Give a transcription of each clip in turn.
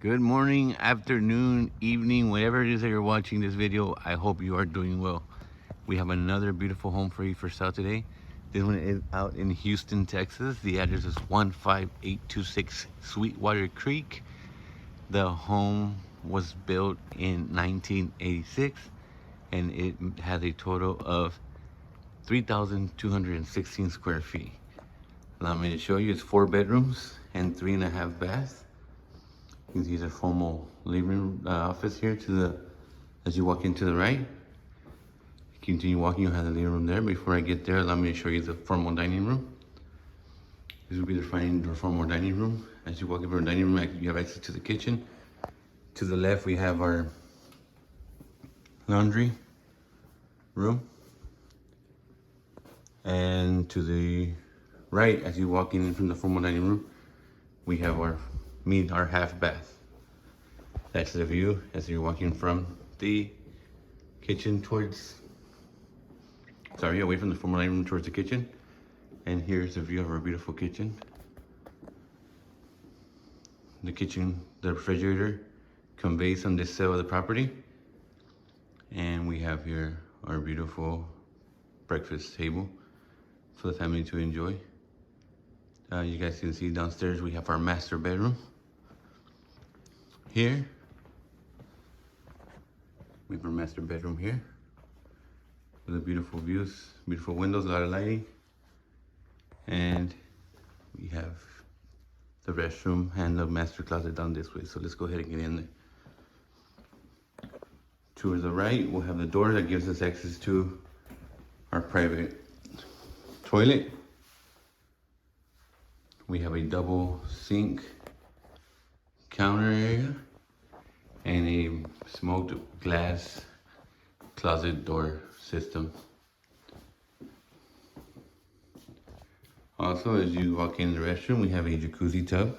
Good morning, afternoon, evening, whatever it is that you're watching this video. I hope you are doing well. We have another beautiful home for you for sale today. This one is out in Houston, Texas. The address is 15826 Sweetwater Creek. The home was built in 1986 and it has a total of 3,216 square feet. Allow me to show you, it's 4 bedrooms and 3.5 baths. You can see the formal living room office here as you walk into the right. Continue walking, you'll have the living room there. Before I get there, allow me to show you the formal dining room. This will be the formal dining room. As you walk into the dining room, you have access to the kitchen. To the left, we have our laundry room. And to the right, as you walk in from the formal dining room, we have our half bath. That's the view as you're walking from the kitchen away from the formal dining room towards the kitchen. And here's the view of our beautiful kitchen. The refrigerator conveys on this side of the property. And we have here our beautiful breakfast table for the family to enjoy. You guys can see downstairs we have our master bedroom. Here, we have our master bedroom here with the beautiful views, beautiful windows, a lot of lighting. And we have the restroom and the master closet down this way. So let's go ahead and get in there. To the right, we'll have the door that gives us access to our private toilet. We have a double sink counter area and a smoked glass closet door system. Also, as you walk in the restroom, we have a jacuzzi tub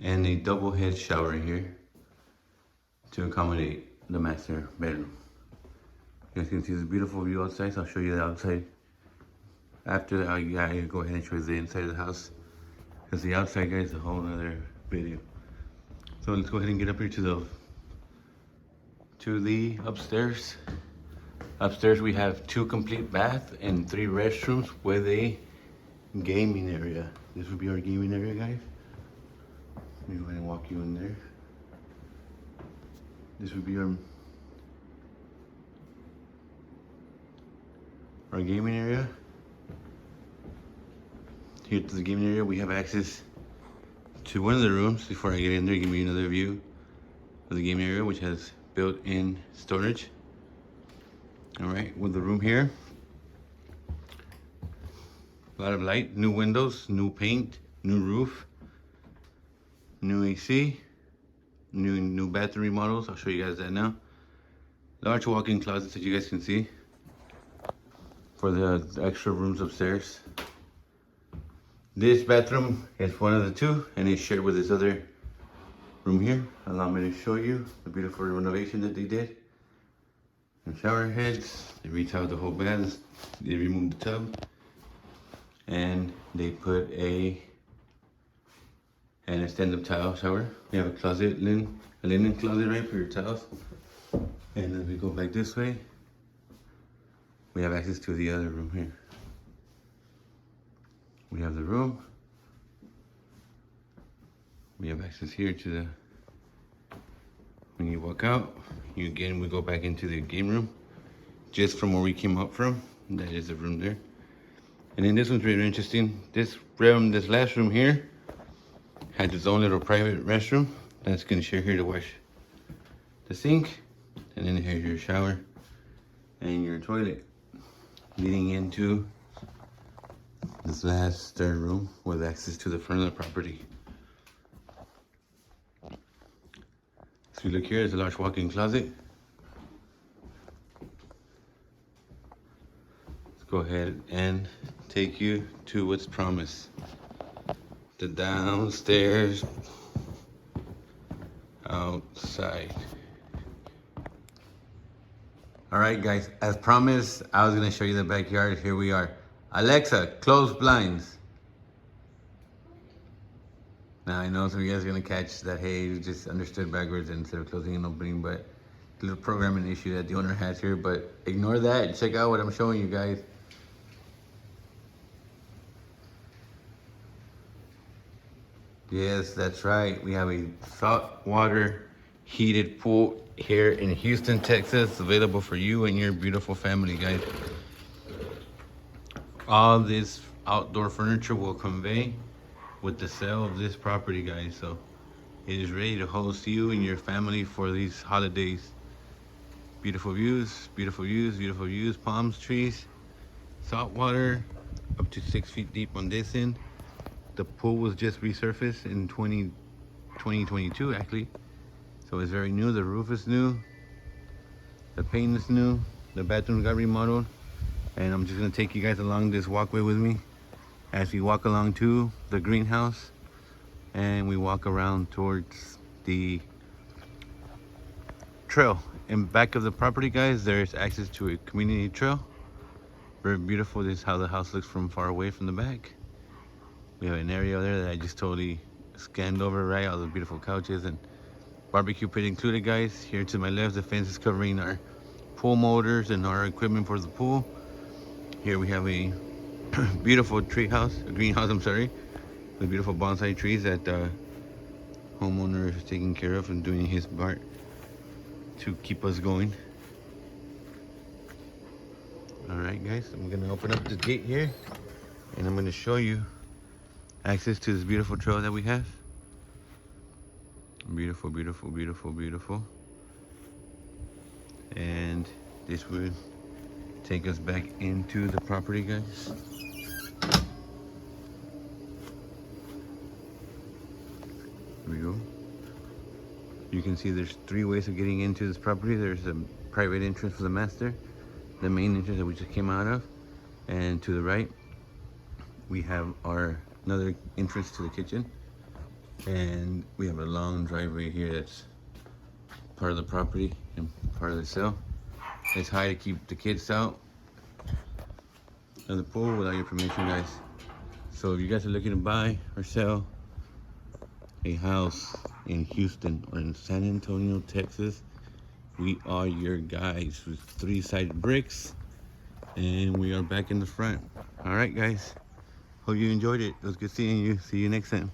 and a double head shower here to accommodate the master bedroom. You guys can see this beautiful view outside, so I'll show you the outside. After that, I go ahead and show you the inside of the house, because the outside, guys, is a whole other video. So let's go ahead and get up here to the upstairs. Upstairs we have 2 complete baths and 3 restrooms with a gaming area. This would be our gaming area, guys. Let me go ahead and walk you in there. This would be our gaming area. Here to the gaming area, we have access to one of the rooms. Before I get in there, give me another view of the gaming area, which has built-in storage. All right, with the room here, a lot of light, new windows, new paint, new roof, new AC, new bathroom remodels. I'll show you guys that now. Large walk-in closets that you guys can see for the extra rooms upstairs. This bathroom is one of the 2 and it's shared with this other room here. Allow me to show you the beautiful renovation that they did. And shower heads, they retiled the whole bath, they removed the tub, and they put an extended towel shower. You have a linen closet right for your towels. And as we go back this way, we have access to the other room here. We have the room. We have access here to when you walk out, we go back into the game room, just from where we came up from. That is the room there. And then this one's really interesting. This last room here, has its own little private restroom that's gonna share here to wash the sink. And then here's your shower and your toilet, leading into this last third room with access to the front of the property. So you look here, there's a large walk-in closet. Let's go ahead and take you to what's promised. The downstairs outside. All right, guys, as promised, I was gonna show you the backyard. Here we are. Alexa, close blinds. Now I know some of you guys are gonna catch that, hey, you just understood backwards instead of closing and opening, but a little programming issue that the owner has here, but ignore that. Check out what I'm showing you guys. Yes, that's right. We have a saltwater heated pool here in Houston, Texas, available for you and your beautiful family, guys. All this outdoor furniture will convey with the sale of this property, guys. So it is ready to host you and your family for these holidays. Beautiful views, beautiful views, beautiful views, palms, trees, salt water, up to 6 feet deep on this end. The pool was just resurfaced in 2022, actually. So it's very new. The roof is new. The paint is new. The bathrooms got remodeled. And I'm just gonna take you guys along this walkway with me as we walk along to the greenhouse and we walk around towards the trail. In back of the property, guys, there's access to a community trail. Very beautiful. This is how the house looks from far away from the back. We have an area there that I just totally scanned over, right? All the beautiful couches and barbecue pit included, guys. Here to my left, the fence is covering our pool motors and our equipment for the pool. Here we have a beautiful greenhouse, I'm sorry, with beautiful bonsai trees that the homeowner is taking care of and doing his part to keep us going. All right, guys, I'm gonna open up the gate here and I'm gonna show you access to this beautiful trail that we have. Beautiful, beautiful, beautiful, beautiful. And this would take us back into the property, guys. Here we go. You can see there's 3 ways of getting into this property. There's a private entrance for the master, the main entrance that we just came out of, and to the right we have our another entrance to the kitchen, and we have a long driveway here that's part of the property and part of the sale. It's high to keep the kids out of the pool without your permission, guys. So if you guys are looking to buy or sell a house in Houston or in San Antonio, Texas, we are your guys with 3-sided bricks, and we are back in the front. All right, guys. Hope you enjoyed it. It was good seeing you. See you next time.